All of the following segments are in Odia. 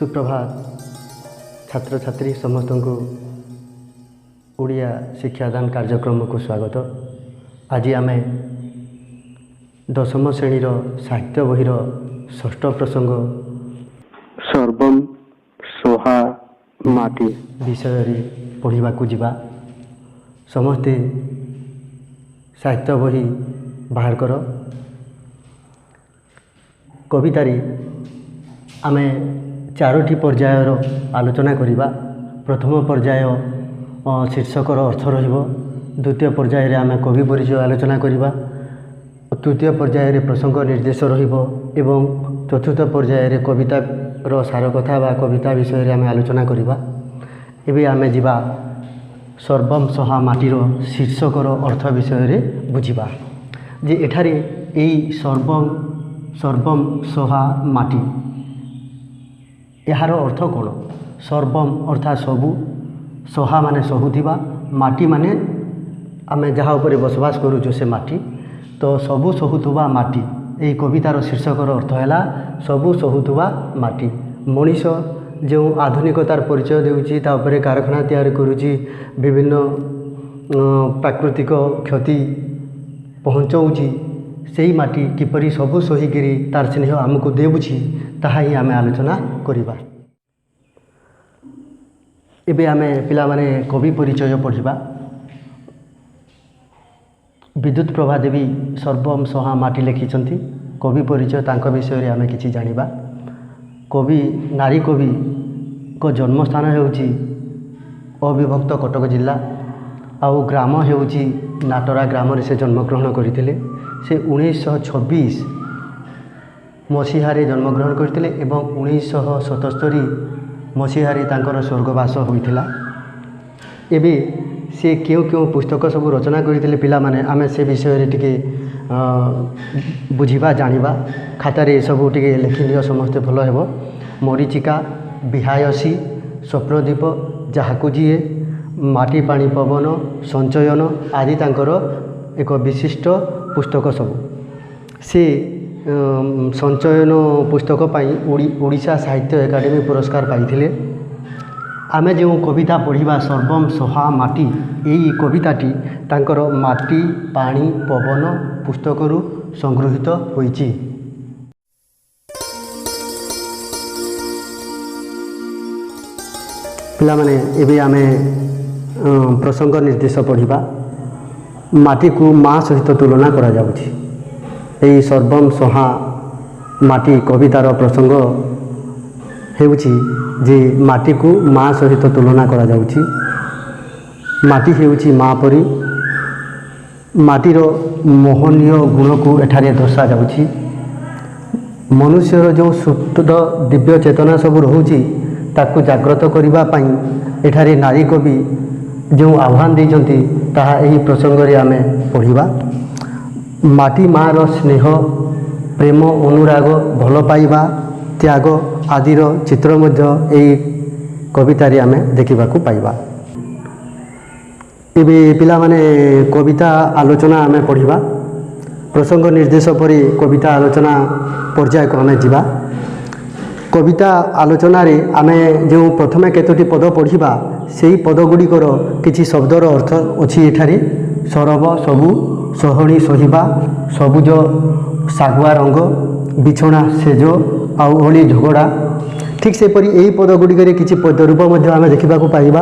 सुप्रभात छात्र छात्री समस्त को ओडिया शिक्षादान कार्यक्रम को स्वागत। आज आम 10म श्रेणीर साहित्य बहीर षष्ठ प्रसंग सर्वम सोहा माटी विषय पढ़ा जावा। समस्ते साहित्य बही बाहर कर। कवितारी आमे चारोटी पर्यायर आलोचना करिबा। प्रथम पर्याय शीर्षकर अर्थ रहिबो। द्वितीय पर्याय आमे कवि परिचय आलोचना करिबा। तृतीय पर्याय प्रसंग निर्देश रहिबो एवं चतुर्थ पर्याय कवितार सार कथा बा कविता विषय आमे आलोचना करिबा। एबे आमे जिबा सर्वम सोहा माटीर शीर्षकर अर्थ विषय बुझिबा जे एठारे एई सर्वम सोहा माटी यार अर्थ कौन। सर्वम अर्थात सबू, सोहा माने सहुथिबा, माटी माने आमे जहाँ उपरे बसवास करूँ से माटी। तो सबू सहुथुबा माटी यही कवितार शीर्षकर अर्थ है सबू सहुथुबा माटी। मनीष जो आधुनिकतार परिचय देउची ता उपरे कारखाना तैयारी करुची, विभिन्न प्राकृतिक क्षति पहुँचाऊँची, सेही माटी किपरि सबू सहीकरी तार स्नेह आमको देउची ताहा ही आमे आलोचना करिबा। एबे आमे पिला माने कवि परिचय पढ़िबा। विद्युत प्रभा देवी सर्वम सोहा माटी लिखिछंती। कवि परिचय तांको विषय आमे किछि जानिबा। कवि नारी कवि को जन्मस्थान हेउची अविभक्त कटक जिला आउ ग्राम हेउची नाटरा ग्राम रे से जन्मग्रहण करथिले। से 1926 मसीहारे जन्मग्रहण करथिले एवं 1977 मसीहारे तांकर स्वर्गवास होइथिला। एबे से क्यों क्यों पुस्तक सब रचना करथिले पिला माने आमे से विषय टिके बुझिबा जानिबा। खातारे सब टिके लिखिलियो समस्ते भलो हेबो। मरीचिका, बिहायसी, स्वप्नदीप, जाहाकु जीए, माटी पानी पवन, संचयन आदि तांकर एक विशिष्ट पुस्तक सब। से संचयन पुस्तक पाई ओडिशा साहित्य एकाडेमी पुरस्कार पाइथिले। आमे जो कविता पढ़िबा सर्वम सोहा माटी यही कविताटी तांकर माटी पानी पवन पुस्तकरू संगृहीत होइछि। पिला माने एबे आमे प्रसंग निर्देश पढ़िबा। माटी को माँ सहित तुलना करा जाउछि। यही सर्वम सोहा माटी कवितार प्रसंग हेउछि जे माटी को माँ सहित तुलना करा जाउछि। माटी हेउछि माँ परी। माटीर मोहनीय गुण को एठारे दर्शा जाउछि। मनुष्यर जो सुप्त दिव्य चेतना सब रहुछि ताकू जाग्रत करिबा पई एठारे नारी कवि जो आह्वान देइछन्ति ताहा एही प्रसंग रे आमे पढ़िबा। माटी माँ रो स्नेह, प्रेम, अनुराग, भल पाइबा, त्याग आदिर चित्र मध्य एही कवितारे आमे देखिबाकू पाइबा। एबे पिला माने कविता आलोचना आमे पढ़िबा। प्रसंग निर्देश परि कविता आलोचना पर्याय को आमे जिबा। कविता आलोचना रे आमे जो प्रथमे केतोटी पद पढ़िबा सेही पद गुड़िकर किछि शब्दर अर्थ अछि एठारे। सरब सबु, सहणी सहिबा, सबुज सागुआ रंग, बिछोना सेज आउ ओली झगड़ा। ठीक सेपरि यही पद गुड़िकर किछि पद रूप मध्य आमे देखिबाकू पाइबा।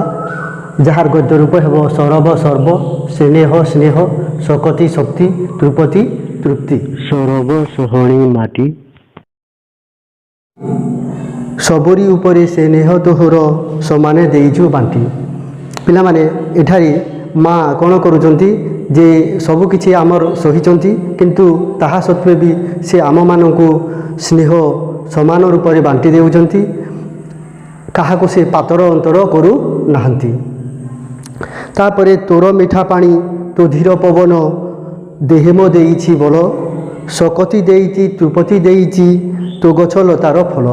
जहार गद्य रूप हेबो सरब सर्व, स्नेह स्नेह, सकति शक्ति, तृपति तृप्ति। सरब सोहणी माटी सबरी उपरे स्नेह तोहर समाने देइछु बांटी। पिला माने एठारी माँ कौन करुचंती जे सबु किछि आमर सहिचंती किंतु ताहा सत्वे भी से आम मानकु स्नेह समान रूप रे बांटी देउचंती। काहाको से पातर अंतर करू नाहंती। तापरे तोर मिठा पानी तो धीर पवन देहेम देइछि बल, सकति देइछि तृपति देइछि तो गछ लतार फल।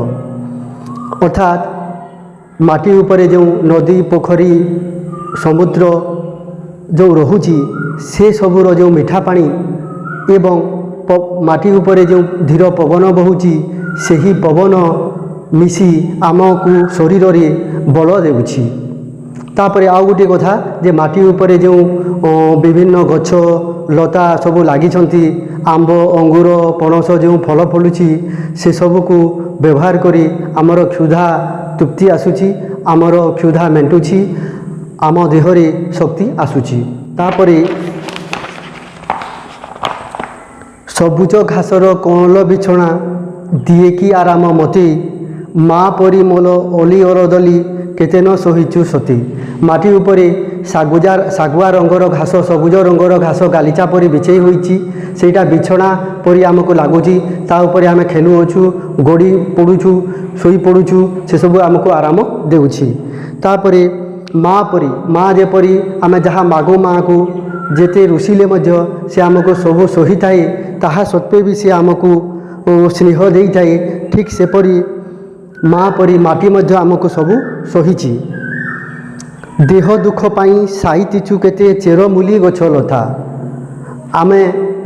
अर्थात माटी उपरे जो नदी पोखरी समुद्र जो रहुची से सबुर जो मिठा पानी एवं माटी उपरे जो धीर पवन बहुची सेही पवन ମିଶି ଆମକୁ ଶରୀରରେ ବଳ ଦେଉଛି। ତାପରେ ଆଉ ଗୋଟିଏ କଥା ଯେ ମାଟି ଉପରେ ଯେଉଁ ବିଭିନ୍ନ ଗଛ ଲତା ସବୁ ଲାଗିଛନ୍ତି, ଆମ୍ବ ଅଙ୍ଗୁର ପଣସ ଯେଉଁ ଫଳ ଫଳୁଛି ସେସବୁକୁ ବ୍ୟବହାର କରି ଆମର କ୍ଷୁଧା ତୃପ୍ତି ଆସୁଛି, ଆମର କ୍ଷୁଧା ମେଣ୍ଟୁଛି, ଆମ ଦେହରେ ଶକ୍ତି ଆସୁଛି। ତାପରେ ସବୁଜ ଘାସର କଅଁଳ ବିଛଣା ଦିଏକି ଆରାମ ମୋତେ, ମା ପରି ମୋଲ ଅଲି ଅରଦଲି କେତେ ନ ସହିଛୁ ସତେ। ମାଟି ଉପରେ ଶାଗୁଆ ରଙ୍ଗର ଘାସ, ସବୁଜ ରଙ୍ଗର ଘାସ ଗାଲିଚା ପରି ବିଛେଇ ହୋଇଛି, ସେଇଟା ବିଛଣା ପରି ଆମକୁ ଲାଗୁଛି। ତା ଉପରେ ଆମେ ଖେଳୁଅଛୁ, ଗଡ଼ି ପଡ଼ୁଛୁ, ଶୋଇ ପଡ଼ୁଛୁ, ସେସବୁ ଆମକୁ ଆରାମ ଦେଉଛି। ତାପରେ ମା ପରି, ମା ଯେପରି ଆମେ ଯାହା ମାଗୁ ମାଆକୁ, ଯେତେ ରୁଷିଲେ ମଧ୍ୟ ସେ ଆମକୁ ସବୁ ସହିଥାଏ, ତାହା ସତ୍ତ୍ୱେ ବି ସେ ଆମକୁ ସ୍ନେହ ଦେଇଥାଏ। ଠିକ୍ ସେପରି ମା ପରି ମାଟି ମଧ୍ୟ ଆମକୁ ସବୁ ସହିଛି। ଦେହ ଦୁଃଖ ପାଇଁ ସାଇତିଛୁ କେତେ ଚେରମୂଲି ଗଛ ଲତା। ଆମେ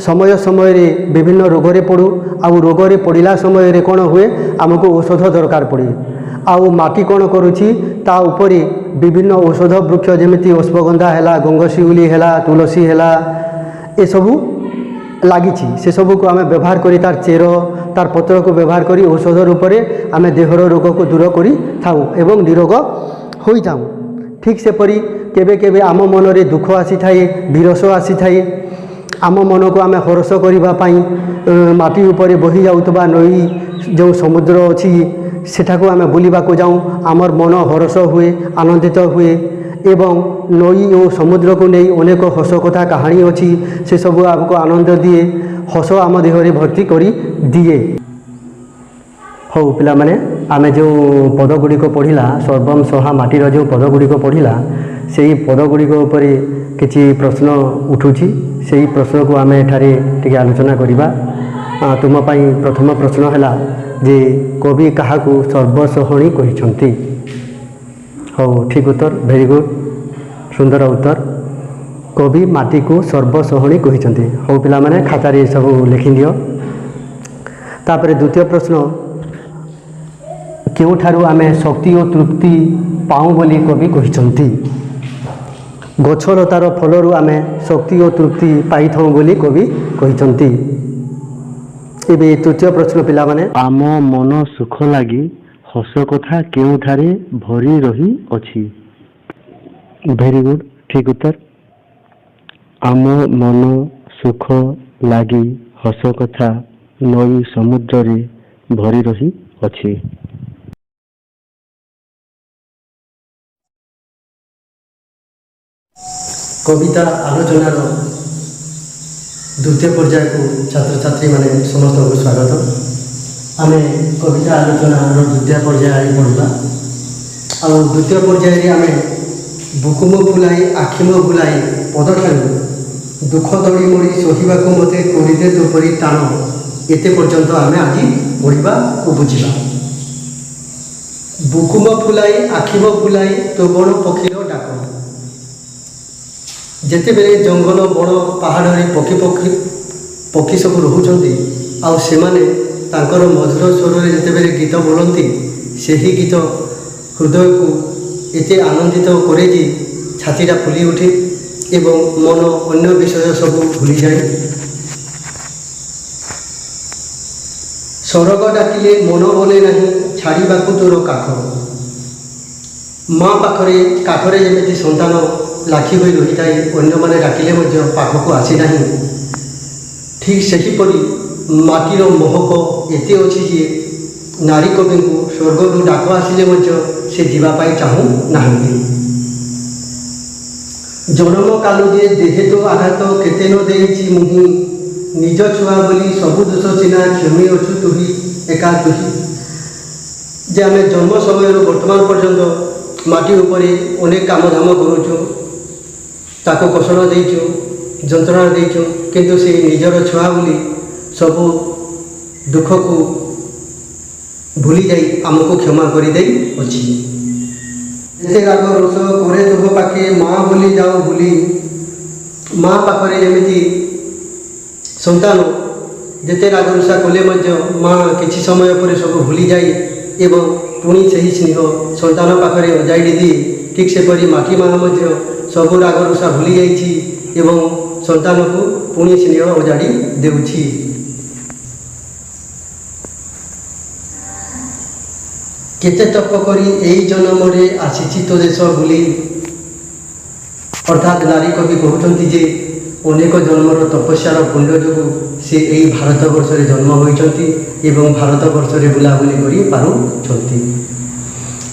ସମୟ ସମୟରେ ବିଭିନ୍ନ ରୋଗରେ ପଡ଼ୁ, ଆଉ ରୋଗରେ ପଡ଼ିଲା ସମୟରେ କ'ଣ ହୁଏ, ଆମକୁ ଔଷଧ ଦରକାର ପଡ଼େ। ଆଉ ମାଟି କ'ଣ କରୁଛି, ତା ଉପରେ ବିଭିନ୍ନ ଔଷଧ ବୃକ୍ଷ ଯେମିତି ଅଶ୍ୱଗନ୍ଧା ହେଲା, ଗଙ୍ଗଶିଉଳି ହେଲା, ତୁଳସୀ ହେଲା, ଏସବୁ ଲାଗିଛି। ସେସବୁକୁ ଆମେ ବ୍ୟବହାର କରି ତାର ଚେର ତାର ପତ୍ରକୁ ବ୍ୟବହାର କରି ଔଷଧ ରୂପରେ ଆମେ ଦେହର ରୋଗକୁ ଦୂର କରିଥାଉ ଏବଂ ନିରୋଗ ହୋଇଥାଉ। ଠିକ୍ ସେପରି କେବେ କେବେ ଆମ ମନରେ ଦୁଃଖ ଆସିଥାଏ, ବିରସ ଆସିଥାଏ। ଆମ ମନକୁ ଆମେ ହରସ କରିବା ପାଇଁ ମାଟି ଉପରେ ବହି ଯାଉଥିବା ନଈ ଯେଉଁ ସମୁଦ୍ର ଅଛି ସେଠାକୁ ଆମେ ବୁଲିବାକୁ ଯାଉଁ। ଆମର ମନ ହରସ ହୁଏ, ଆନନ୍ଦିତ ହୁଏ ଏବଂ ନଈ ଓ ସମୁଦ୍ରକୁ ନେଇ ଅନେକ ହସ କଥା କାହାଣୀ ଅଛି, ସେସବୁ ଆମକୁ ଆନନ୍ଦ ଦିଏ, ହସ ଆମ ଦେହରେ ଭର୍ତ୍ତି କରି ଦିଏ। ହଉ ପିଲାମାନେ, ଆମେ ଯେଉଁ ପଦ ଗୁଡ଼ିକ ପଢ଼ିଲା, ସର୍ବମ୍ ସହା ମାଟିର ଯେଉଁ ପଦ ଗୁଡ଼ିକ ପଢ଼ିଲା, ସେହି ପଦ ଗୁଡ଼ିକ ଉପରେ କିଛି ପ୍ରଶ୍ନ ଉଠୁଛି। ସେହି ପ୍ରଶ୍ନକୁ ଆମେ ଏଠାରେ ଟିକେ ଆଲୋଚନା କରିବା। ତୁମ ପାଇଁ ପ୍ରଥମ ପ୍ରଶ୍ନ ହେଲା ଯେ କବି କାହାକୁ ସର୍ବସହଣୀ କହିଛନ୍ତି? ହଉ, ଠିକ୍ ଉତ୍ତର, ଭେରି ଗୁଡ୍, ସୁନ୍ଦର ଉତ୍ତର। କବି ମାଟିକୁ ସର୍ବସହଣୀ କହିଛନ୍ତି। ହଉ ପିଲାମାନେ, ଖାତାରେ ଏସବୁ ଲେଖିଦିଅ। ତାପରେ ଦ୍ୱିତୀୟ ପ୍ରଶ୍ନ, କେଉଁଠାରୁ ଆମେ ଶକ୍ତି ଓ ତୃପ୍ତି ପାଉଁ ବୋଲି କବି କହିଛନ୍ତି? ଗଛଲତାର ଫଳରୁ ଆମେ ଶକ୍ତି ଓ ତୃପ୍ତି ପାଇଥାଉ ବୋଲି କବି କହିଛନ୍ତି। ଏବେ ତୃତୀୟ ପ୍ରଶ୍ନ ପିଲାମାନେ, ଆମ ମନ ସୁଖ ଲାଗି ହସ କଥା କେଉଁଠାରେ ଭରି ରହିଅଛି? ଭେରି ଗୁଡ୍, ଠିକ୍ ଉତ୍ତର। ଆମ ମନ ସୁଖ ଲାଗି ହସ କଥା ନଈ ସମୁଦ୍ରରେ ଭରି ରହିଅଛି। କବିତା ଆଲୋଚନାର ଦ୍ୱିତୀୟ ପର୍ଯ୍ୟାୟକୁ ଛାତ୍ରଛାତ୍ରୀମାନେ ସମସ୍ତଙ୍କୁ ସ୍ୱାଗତ। ଆମେ କବିତା ଆଲୋଚନାର ଦ୍ୱିତୀୟ ପର୍ଯ୍ୟାୟ ପଢ଼ିବା। ଆଉ ଦ୍ୱିତୀୟ ପର୍ଯ୍ୟାୟରେ ଆମେ ବୁକୁମ ଫୁଲାଇ ଆଖିମ ବୁଲାଇ ପଦଠାରୁ ଦୁଃଖ ଦଳି ମୋଡ଼ି ସହିବାକୁ ମୋତେ କରିଦେ ତୋପରି ଟାଣ, ଏତେ ପର୍ଯ୍ୟନ୍ତ ଆମେ ଆଜି ପଢ଼ିବା ଓ ବୁଝିବା। ବୁକୁମ ଫୁଲାଇ ଆଖିମ ବୁଲାଇ ତୋ ବଣ ପକ୍ଷୀର ଡାକ। ଯେତେବେଳେ ଜଙ୍ଗଲ ବଣ ପାହାଡ଼ରେ ପକ୍ଷୀ ସବୁ ରହୁଛନ୍ତି, ଆଉ ସେମାନେ ତାଙ୍କର ମଧୁର ସ୍ୱରରେ ଯେତେବେଳେ ଗୀତ ବୋଲନ୍ତି, ସେହି ଗୀତ ହୃଦୟକୁ ଏତେ ଆନନ୍ଦିତ କରେ ଯେ ଛାତିଟା ଫୁଲି ଉଠେ ଏବଂ ମନ ଅନ୍ୟ ବିଷୟ ସବୁ ଭୁଲିଯାଏ। ସରଗ ଡାକିଲେ ମନ ବନେ ନାହିଁ ଛାଡ଼ିବାକୁ ତୋର କାଖ। ମା ପାଖରେ କାଖରେ ଯେମିତି ସନ୍ତାନ ଲାଖି ହୋଇ ରହିଥାଏ, ଅନ୍ୟମାନେ ଡାକିଲେ ମଧ୍ୟ ପାଖକୁ ଆସେ ନାହିଁ, ଠିକ୍ ସେହିପରି ମାଟିର ମହକ ଏତେ ଅଛି ଯେ ନାରୀ କବିଙ୍କୁ ସ୍ୱର୍ଗରୁ ଡାକ ଆସିଲେ ମଧ୍ୟ ସେ ଯିବା ପାଇଁ ଚାହୁଁ ନାହାନ୍ତି। ଜନମ କାଲୁ ଯେ ଦେହେ ତ ଆଘାତ କେତେ ନ ଦେଇଛି ମୁହିଁ, ନିଜ ଛୁଆ ବୋଲି ସବୁ ଦୋଷ ଚିହ୍ନା କ୍ଷମୀ ଅଛୁ ତୁହି ଏକା ତୁହି। ଯେ ଆମେ ଜନ୍ମ ସମୟରୁ ବର୍ତ୍ତମାନ ପର୍ଯ୍ୟନ୍ତ ମାଟି ଉପରେ ଅନେକ କାମଧାମ କରୁଛୁ, ତାକୁ କଷଣ ଦେଇଛୁ, ଯନ୍ତ୍ରଣା ଦେଇଛୁ, କିନ୍ତୁ ସେ ନିଜର ଛୁଆ ବୋଲି ସବୁ ଦୁଃଖକୁ ଭୁଲି ଯାଇ ଆମକୁ କ୍ଷମା କରିଦେଇ ଅଛି। ଯେତେ ରାଗ ରୋଷ କରେ ତୁହ ପାଖେ ମା ବୋଲି ଯାଉ ଭୁଲି। ମା ପାଖରେ ଯେମିତି ସନ୍ତାନ ଯେତେ ରାଗ ରୁଷା କଲେ ମଧ୍ୟ ମା କିଛି ସମୟ ପରେ ସବୁ ଭୁଲିଯାଏ ଏବଂ ପୁଣି ସେହି ସ୍ନେହ ସନ୍ତାନ ପାଖରେ ଅଜାଡ଼ି ଦିଏ। ଠିକ୍ ସେପରି ମାଟି ମା ମଧ୍ୟ ସବୁ ରାଗ ରୁଷା ଭୁଲି ଯାଇଛି ଏବଂ ସନ୍ତାନକୁ ପୁଣି ସ୍ନେହ ଅଜାଡ଼ି ଦେଉଛି। କେତେ ତପ କରି ଏହି ଜନ୍ମରେ ଆସିଛି ତୋ ଦେଶ ବୁଲି। ଅର୍ଥାତ୍ ନାରୀ କବି କହୁଛନ୍ତି ଯେ ଅନେକ ଜନ୍ମର ତପସ୍ୟାର ପୁଣ୍ୟ ଯୋଗୁଁ ସେ ଏହି ଭାରତବର୍ଷରେ ଜନ୍ମ ହୋଇଛନ୍ତି ଏବଂ ଭାରତବର୍ଷରେ ବୁଲାବୁଲି କରି ପାରୁଛନ୍ତି।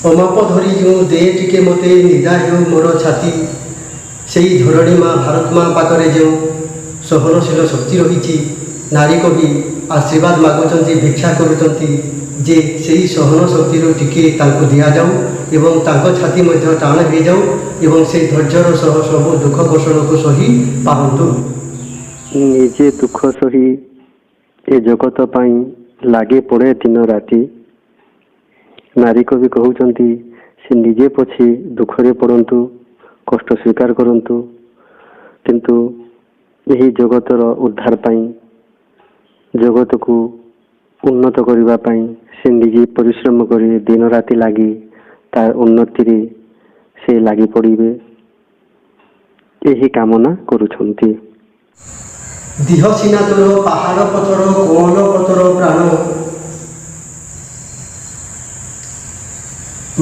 ଅମାପ ଧରି ଯେଉଁ ଦେ ଟିକେ ମୋତେ ନିଦା ହେଉ ମୋର ଛାତି, ସେହି ଧରଣୀ ମା ଭାରତ ମା ପାଖରେ ଯେଉଁ ସହନଶୀଳ ଶକ୍ତି ରହିଛି, ନାରୀ କବି ଆଶୀର୍ବାଦ ମାଗୁଛନ୍ତି, ଭିକ୍ଷା କରୁଛନ୍ତି ଯେ ସେହି ସହନ ଶକ୍ତିରୁ ଟିକେ ତାଙ୍କୁ ଦିଆଯାଉ ଏବଂ ତାଙ୍କ ଛାତି ମଧ୍ୟ ଟାଣ ହୋଇଯାଉ ଏବଂ ସେ ଧୈର୍ଯ୍ୟର ସହ ସବୁ ଦୁଃଖ କଷ୍ଟକୁ ସହି ପାରନ୍ତୁ। ନିଜେ ଦୁଃଖ ସହି ଏ ଜଗତ ପାଇଁ ଲାଗି ପଡ଼େ ଦିନ ରାତି। ନାରୀ କବି କହୁଛନ୍ତି ସେ ନିଜେ ପଛେ ଦୁଃଖରେ ପଡ଼ନ୍ତୁ, କଷ୍ଟ ସ୍ୱୀକାର କରନ୍ତୁ, କିନ୍ତୁ ଏହି ଜଗତର ଉଦ୍ଧାର ପାଇଁ, ଜଗତକୁ ଉନ୍ନତ କରିବା ପାଇଁ ସେ ନିଜେ ପରିଶ୍ରମ କରି ଦିନ ରାତି ଲାଗି ତାର ଉନ୍ନତିରେ ସେ ଲାଗି ପଡ଼ିବେ, ଏହି କାମନା କରୁଛନ୍ତି। ଦିହ ସିନା ତୋର ପାହାଡ଼ ପଥର କୋମଳ ପଥର ପ୍ରାଣ,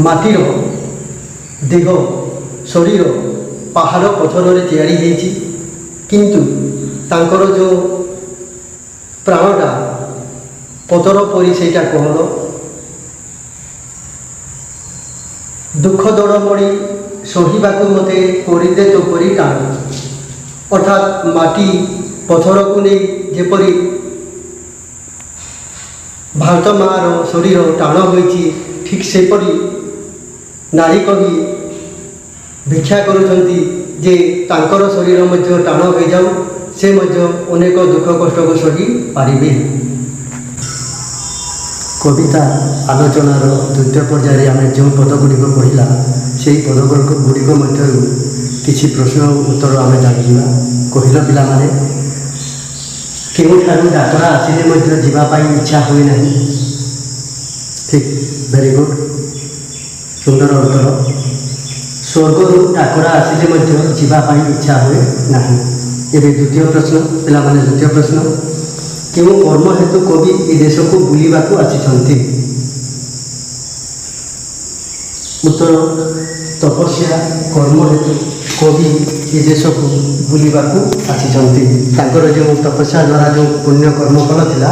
ମାଟିର ଦେହ ଶରୀର ପାହାଡ଼ ପଥରରେ ତିଆରି ହେଇଛି, କିନ୍ତୁ ତାଙ୍କର ଯେଉଁ ପ୍ରାଣଟା ପଥର ପରି ସେଇଟା କୋମଳ। ଦୁଃଖ ଦୋଡ଼ ମଣି ସହିବାକୁ ମୋତେ କରିଦେ ତୋ ପରି ଟାଣ। ଅର୍ଥାତ୍ ମାଟି ପଥରକୁ ନେଇ ଯେପରି ଭାରତ ମାଆର ଶରୀର ଟାଣ ହୋଇଛି, ଠିକ୍ ସେପରି ନାରୀ କବି ଭିକ୍ଷା କରୁଛନ୍ତି ଯେ ତାଙ୍କର ଶରୀର ମଧ୍ୟ ଟାଣ ହୋଇଯାଉ, ସେ ମଧ୍ୟ ଅନେକ ଦୁଃଖ କଷ୍ଟକୁ ସହି ପାରିବେ। କବିତା ଆଲୋଚନାର ଦ୍ୱିତୀୟ ପର୍ଯ୍ୟାୟରେ ଆମେ ଯେଉଁ ପଦଗୁଡ଼ିକ ପଢ଼ିଲା, ସେହି ପଦଗୁଡ଼ିକ ମଧ୍ୟରୁ କିଛି ପ୍ରଶ୍ନ ଉତ୍ତର ଆମେ ଜାଣିଯିବା। କହିଲ ପିଲାମାନେ, କେଉଁଠାରୁ ଡାକରା ଆସିଲେ ମଧ୍ୟ ଯିବା ପାଇଁ ଇଚ୍ଛା ହୁଏ ନାହିଁ? ଠିକ୍, ଭେରି ଗୁଡ୍, ସୁନ୍ଦର ଉତ୍ତର। ସ୍ୱର୍ଗରୁ ଡାକରା ଆସିଲେ ମଧ୍ୟ ଯିବା ପାଇଁ ଇଚ୍ଛା ହୁଏ ନାହିଁ। ଏବେ ଦ୍ୱିତୀୟ ପ୍ରଶ୍ନ, ପିଲାମାନେ ଦ୍ୱିତୀୟ ପ୍ରଶ୍ନ, କେଉଁ କର୍ମ ହେତୁ କବି ଏ ଦେଶକୁ ବୁଲିବାକୁ ଆସିଛନ୍ତି? ଉତ୍ତର, ତପସ୍ୟା କର୍ମ ହେତୁ କବି ଏ ଦେଶକୁ ବୁଲିବାକୁ ଆସିଛନ୍ତି। ତାଙ୍କର ଯେଉଁ ତପସ୍ୟା ଦ୍ୱାରା ଯେଉଁ ପୁଣ୍ୟ କର୍ମଫଳ ଥିଲା,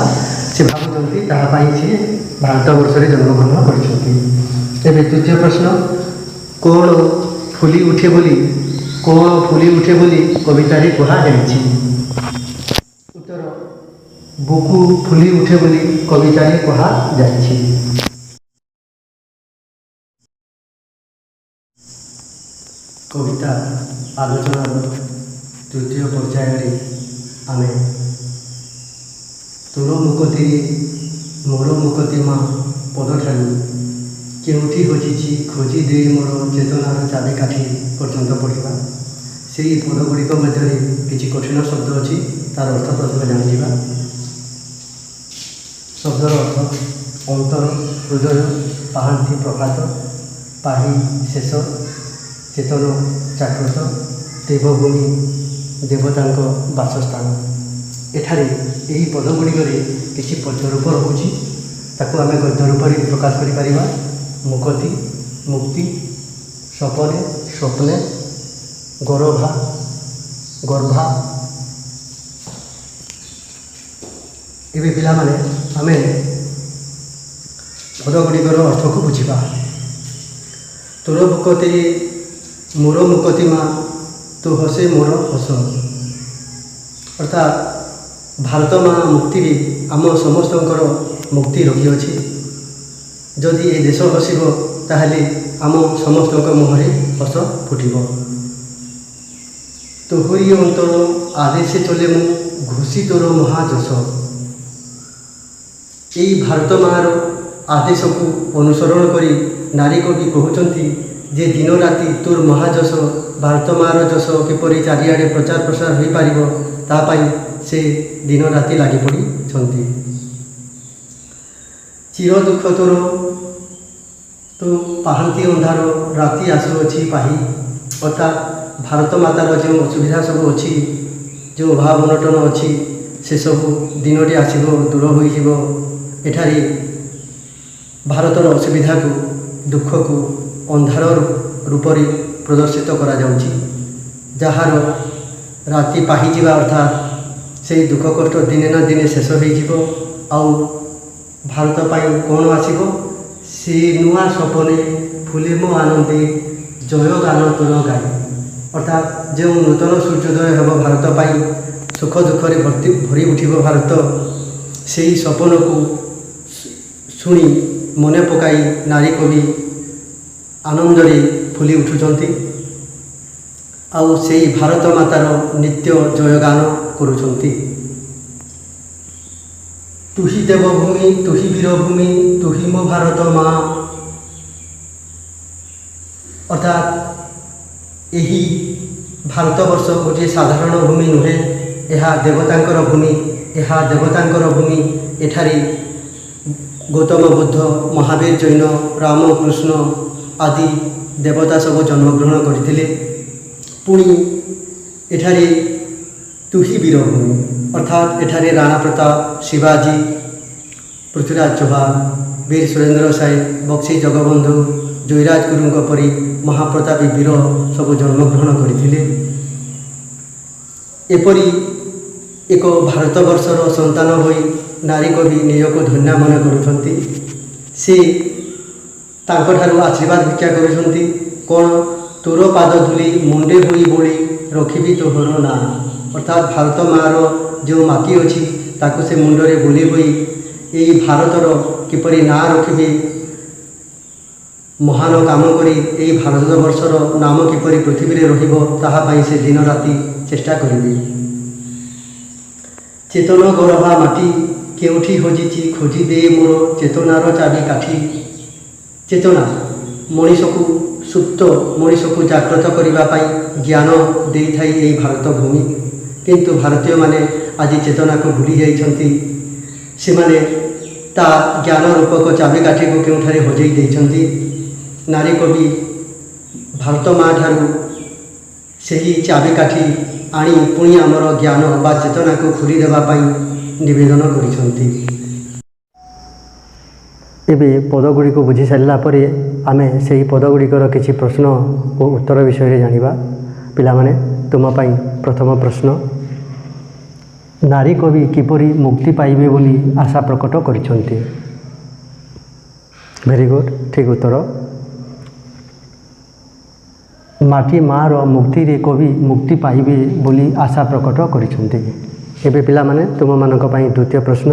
ସେ ଭାବୁଛନ୍ତି ତାହା ପାଇଁ ସେ ଭାରତବର୍ଷରେ ଜନ୍ମଗ୍ରହଣ କରିଛନ୍ତି। ଏବେ ତୃତୀୟ ପ୍ରଶ୍ନ, କ'ଣ ଫୁଲି ଉଠେ ବୋଲି କବିତାରେ କୁହାଯାଇଛି? ଉତ୍ତର, ବୁକୁ ଫୁଲି ଉଠେ ବୋଲି କବିତାରେ କୁହାଯାଇଛି। କବିତା ଆଲୋଚନାର ତୃତୀୟ ପର୍ଯ୍ୟାୟରେ ଆମେ ତୋର ମୁକତିରେ ମୋର ମୁକତି ମା ପଦଠାରୁ କେଉଁଠି ହଜିଛି ଖୋଜି ଦେ ମୋର ଚେତନାର ଚାବିକାଠି ପର୍ଯ୍ୟନ୍ତ ପଢ଼ିବା। ସେହି ପଦଗୁଡ଼ିକ ମଧ୍ୟରେ କିଛି କଠିନ ଶବ୍ଦ ଅଛି, ତାର ଅର୍ଥ ପ୍ରଥମେ ଜାଣିଯିବା। ଶବ୍ଦର ଅର୍ଥ ଅନ୍ତର, ହୃଦୟ, ପାହାନ୍ତି ପ୍ରଭାତ, ପାହି ଶେଷ, ଚେତନ ଜାଗ୍ରତ, ଦେବଭୂମି ଦେବତାଙ୍କ ବାସସ୍ଥାନ। ଏଠାରେ ଏହି ପଦଗୁଡ଼ିକରେ କିଛି ପଦ୍ୟରୂପ ରହୁଛି, ତାକୁ ଆମେ ଗଦ୍ୟ ରୂପରେ ପ୍ରକାଶ କରିପାରିବା। ମୁକତି, ମୁକ୍ତି, ସପନେ, ସ୍ୱପ୍ନେ, ଗର୍ଭା, ଗର୍ଭା। ଏବେ ପିଲାମାନେ ଆମେ ପଦଗୁଡ଼ିକର ଅର୍ଥକୁ ବୁଝିବା। ତୋର ମୁକତିରେ ମୋର ମୁକତି ମା ତୁ ହସେ ମୋର ହସ। ଅର୍ଥାତ୍ ଭାରତ ମା ମୁକ୍ତିରେ ଆମ ସମସ୍ତଙ୍କର ମୁକ୍ତି ରହିଅଛି। ଯଦି ଏ ଦେଶ ହସିବ ତାହେଲେ ଆମ ସମସ୍ତଙ୍କ ମୁହଁରେ ହସ ଫୁଟିବ। ତୋହରି ଅନ୍ତର ଆଦେଶେ ଚଲେ ମୁଁ ଘୋଷି ତୋର ମହାଯଶ। ଏହି ଭାରତ ମାଆର ଆଦେଶକୁ ଅନୁସରଣ କରି ନାରୀ କବି କହୁଛନ୍ତି ଯେ ଦିନ ରାତି ତୋର ମହାଯଶ, ଭାରତ ମାଆର ଯଶ କିପରି ଚାରିଆଡ଼େ ପ୍ରଚାର ପ୍ରସାର ହୋଇପାରିବ, ତା ପାଇଁ ସେ ଦିନ ରାତି ଲାଗି ପଡ଼ିଛନ୍ତି। ଚିର ଦୁଃଖ ତୋର ତୁ ପାହାନ୍ତି ଅନ୍ଧାର ରାତି ଆସୁଅଛି ପାହି। ଅର୍ଥାତ୍ ଭାରତ ମାତାର ଯେଉଁ ଅସୁବିଧା ସବୁ ଅଛି, ଯେଉଁ ଅଭାବ ଅନଟନ ଅଛି, ସେସବୁ ଦିନଟି ଆସିବ, ଦୂର ହୋଇଯିବ। ଏଠାରେ ଭାରତର ଅସୁବିଧାକୁ, ଦୁଃଖକୁ ଅନ୍ଧାର ରୂପରେ ପ୍ରଦର୍ଶିତ କରାଯାଉଛି। ଯାହାର ରାତି ପାହିଯିବା ଅର୍ଥାତ୍ ସେହି ଦୁଃଖ କଷ୍ଟ ଦିନେ ନା ଦିନେ ଶେଷ ହୋଇଯିବ। ଆଉ ଭାରତ ପାଇଁ କ'ଣ ଆସିବ? ସେ ନୂଆ ସପନେ ଫୁଲେ ମୋ ଆନନ୍ଦେ ଜୟ ଗାନ ତୋର ଗାଇ। ଅର୍ଥାତ୍ ଯେଉଁ ନୂତନ ସୂର୍ଯ୍ୟୋଦୟ ହେବ ଭାରତ ପାଇଁ, ସୁଖ ଦୁଃଖରେ ଭରି ଉଠିବ ଭାରତ, ସେହି ସପନକୁ ଶୁଣି ମନେ ପକାଇ ନାରୀ କବି ଆନନ୍ଦରେ ଫୁଲି ଉଠୁଛନ୍ତି। ଆଉ ସେହି ଭାରତ ମାତାର ନିତ୍ୟ ଜୟଗାନ କରୁଛନ୍ତି। ତୁହି ଦେବଭୂମି, ତୁହି ବୀରଭୂମି, ତୁହି ମୋ ଭାରତ ମା। ଅର୍ଥାତ୍ ଏହି ଭାରତବର୍ଷ ଗୋଟିଏ ସାଧାରଣ ଭୂମି ନୁହେଁ, ଏହା ଦେବତାଙ୍କର ଭୂମି। ଏହା ଦେବତାଙ୍କର ଭୂମି। ଏଠାରେ ଗୌତମ ବୁଦ୍ଧ, ମହାବୀର ଜୈନ, ରାମ କୃଷ୍ଣ ଆଦି ଦେବତା ସବୁ ଜନ୍ମଗ୍ରହଣ କରିଥିଲେ। ପୁଣି ଏଠାରେ ତୁହି ବୀରଭୂମି, ଅର୍ଥାତ୍ ଏଠାରେ ରାଣା ପ୍ରତାପ, ଶିବାଜୀ, ପୃଥ୍ୱୀରାଜ ଚୌହାନ, ବୀର ସୁରେନ୍ଦ୍ର ସାଏ, ବକ୍ସି ଜଗବନ୍ଧୁ, ଜୟୀରାଜ ଗୁରୁଙ୍କ ପରି ମହାପ୍ରତାପୀ ବୀର ସବୁ ଜନ୍ମଗ୍ରହଣ କରିଥିଲେ। ଏପରି ଏକ ଭାରତବର୍ଷର ସନ୍ତାନ ହୋଇ ନାରୀ କବି ନିଜକୁ ଧନ୍ୟ ମନେ କରୁଛନ୍ତି। ସେ ତାଙ୍କଠାରୁ ଆଶୀର୍ବାଦ ଭିକ୍ଷା କରୁଛନ୍ତି। କ'ଣ? ତୋର ପାଦ ଧୂଳି ମୁଣ୍ଡେ ହୋଇ ବୋଳି ରଖିବି ତୋହର ନାଁ। ଅର୍ଥାତ୍ ଭାରତ ମାଆର ଯେଉଁ ମାଟି ଅଛି, ତାକୁ ସେ ମୁଣ୍ଡରେ ବୋଳି ହୋଇ ଏହି ଭାରତର କିପରି ନାଁ ରଖିବେ, ମହାନ କାମ କରି ଏହି ଭାରତବର୍ଷର ନାମ କିପରି ପୃଥିବୀରେ ରହିବ, ତାହା ପାଇଁ ସେ ଦିନ ରାତି ଚେଷ୍ଟା କରିବେ। ଚେତନ ଗରଭା ମାଟି କେଉଁଠି ହଜିଛି ଖୋଜି ଦେ ମୋର ଚେତନାର ଚାବି କାଠି। ଚେତନା ମଣିଷକୁ ସୁପ୍ତ, ମଣିଷକୁ ଜାଗ୍ରତ କରିବା ପାଇଁ ଜ୍ଞାନ ଦେଇଥାଏ ଏହି ଭାରତ ଭୂମି। କିନ୍ତୁ ଭାରତୀୟମାନେ ଆଜି ଚେତନାକୁ ଭୁଲି ଯାଇଛନ୍ତି। ସେମାନେ ତା ଜ୍ଞାନ ରୂପକ ଚାବିକାଠିକୁ କେଉଁଠାରେ ହଜେଇ ଦେଇଛନ୍ତି। ନାରୀ କବି ଭାରତ ମା ଠାରୁ ସେହି ଚାବିକାଠି ଆଣି ପୁଣି ଆମର ଜ୍ଞାନ ବା ଚେତନାକୁ ଖୋଲି ଦେବା ପାଇଁ ନିବେଦନ କରିଛନ୍ତି। ଏବେ ପଦଗୁଡ଼ିକୁ ବୁଝି ସାରିଲା ପରେ ଆମେ ସେହି ପଦଗୁଡ଼ିକର କିଛି ପ୍ରଶ୍ନ ଓ ଉତ୍ତର ବିଷୟରେ ଜାଣିବା। ପିଲାମାନେ, ତୁମ ପାଇଁ ପ୍ରଥମ ପ୍ରଶ୍ନ, ନାରୀ କବି କିପରି ମୁକ୍ତି ପାଇବେ ବୋଲି ଆଶା ପ୍ରକଟ କରିଛନ୍ତି? ଭେରି ଗୁଡ୍, ଠିକ୍ ଉତ୍ତର। ମାଟି ମାଆର ମୁକ୍ତିରେ କବି ମୁକ୍ତି ପାଇବେ ବୋଲି ଆଶା ପ୍ରକଟ କରିଛନ୍ତି। ଏବେ ପିଲାମାନେ, ତୁମମାନଙ୍କ ପାଇଁ ଦ୍ୱିତୀୟ ପ୍ରଶ୍ନ,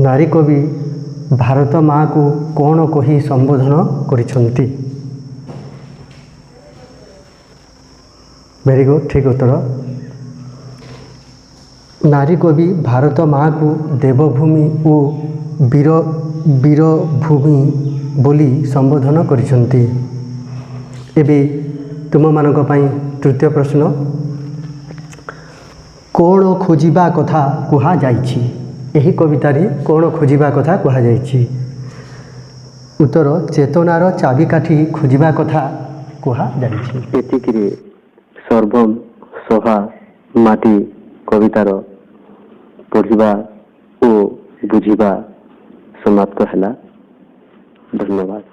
ନାରୀ କବି ଭାରତ ମାଆକୁ କ'ଣ କହି ସମ୍ବୋଧନ କରିଛନ୍ତି? ଭେରି ଗୁଡ୍, ଠିକ୍ ଉତ୍ତର। ନାରୀ କବି ଭାରତ ମାଆକୁ ଦେବଭୂମି ଓ ବୀରଭୂମି ବୋଲି ସମ୍ବୋଧନ କରିଛନ୍ତି। ଏବେ ତୁମମାନଙ୍କ ପାଇଁ ତୃତୀୟ ପ୍ରଶ୍ନ, କ'ଣ ଖୋଜିବା କଥା କୁହାଯାଇଛି? ଏହି କବିତାରେ କ'ଣ ଖୋଜିବା କଥା କୁହାଯାଇଛି? ଉତ୍ତର, ଚେତନାର ଚାବିକାଠି ଖୋଜିବା କଥା କୁହାଯାଇଛି। ଏତିକିରେ ସର୍ବମ ସଭା ମାଟି କବିତାର ପଢ଼ିବା ଓ ବୁଝିବା ସମାପ୍ତ ହେଲା। ଧନ୍ୟବାଦ।